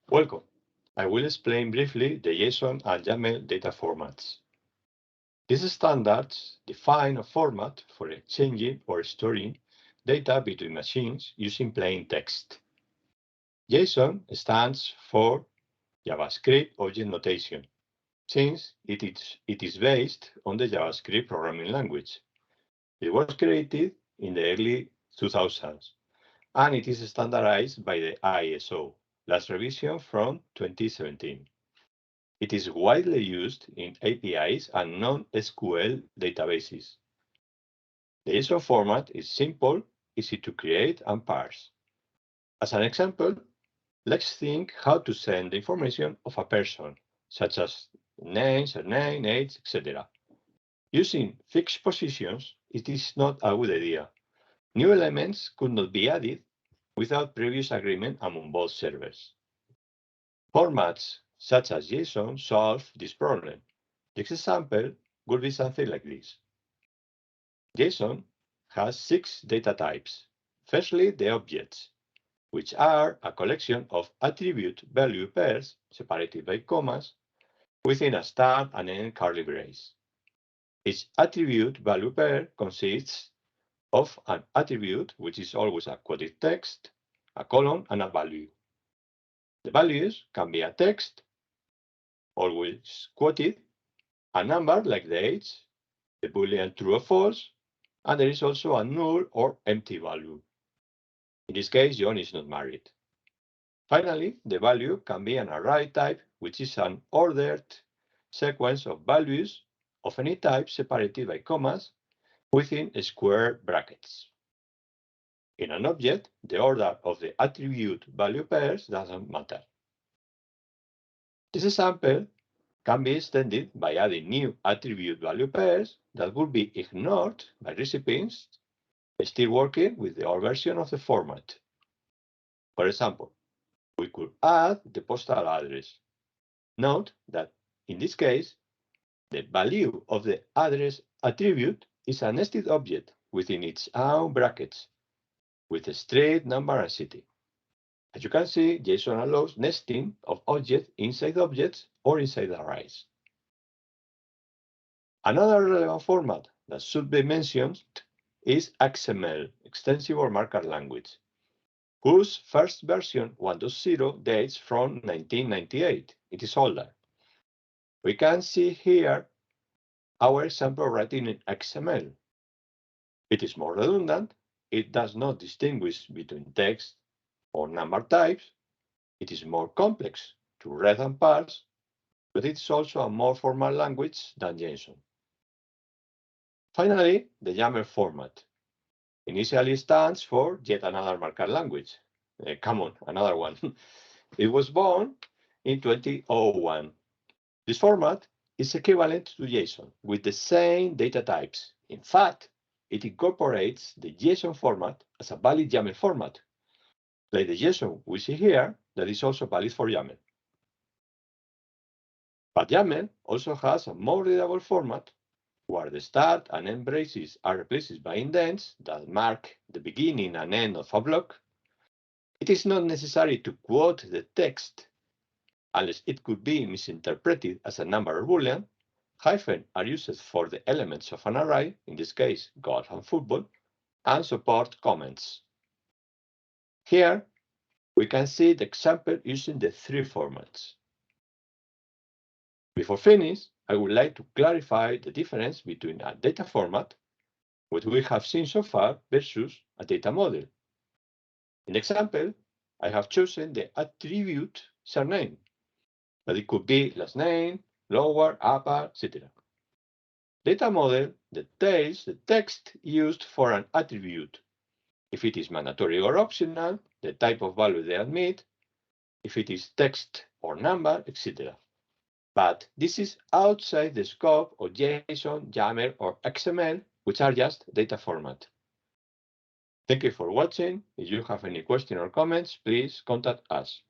Welcome. I will explain briefly the JSON and YAML data formats. These standards define a format for exchanging or storing data between machines using plain text. JSON stands for JavaScript Object Notation, since it is based on the JavaScript programming language. It was created in the early 2000s, and it is standardized by the ISO, last revision from 2017. It is widely used in APIs and non-SQL databases. The JSON format is simple, easy to create and parse. As an example, let's think how to send the information of a person, such as name, surname, age, etc. Using fixed positions, it is not a good idea. New elements could not be added without previous agreement among both servers. Formats such as JSON solve this problem. This example would be something like this. JSON has 6 data types. Firstly, the objects, which are a collection of attribute value pairs separated by commas within a start and end curly brace. Each attribute value pair consists of an attribute, which is always a quoted text, a column, and a value. The values can be a text, always quoted, a number like the age, the Boolean true or false, and there is also a null or empty value. In this case, John is not married. Finally, the value can be an array type, which is an ordered sequence of values of any type separated by commas within square brackets. In an object, the order of the attribute value pairs doesn't matter. This example can be extended by adding new attribute value pairs that would be ignored by recipients still working with the old version of the format. For example, we could add the postal address. Note that in this case, the value of the address attribute is a nested object within its own brackets with a street, number, and city. As you can see, JSON allows nesting of objects inside objects or inside arrays. Another relevant format that should be mentioned is XML, Extensible Markup Language, whose first version 1.0 dates from 1998. It is older. We can see here our example writing in XML. It is more redundant. It does not distinguish between text or number types. It is more complex to read and parse, but it's also a more formal language than JSON. Finally, the YAML format. Initially stands for yet another markup language. Come on, another one. It was born in 2001. This format is equivalent to JSON with the same data types. In fact, it incorporates the JSON format as a valid YAML format, like the JSON we see here that is also valid for YAML. But YAML also has a more readable format where the start and end braces are replaced by indents that mark the beginning and end of a block. It is not necessary to quote the text unless it could be misinterpreted as a number or Boolean. Hyphen are used for the elements of an array, in this case, golf and football, and support comments. Here, we can see the example using the 3 formats. Before finish, I would like to clarify the difference between a data format, what we have seen so far, versus a data model. In the example, I have chosen the attribute surname, but it could be last name, lower, upper, etc. Data model details the text used for an attribute, if it is mandatory or optional, the type of value they admit, if it is text or number, etc. But this is outside the scope of JSON, YAML, or XML, which are just data format. Thank you for watching. If you have any questions or comments, please contact us.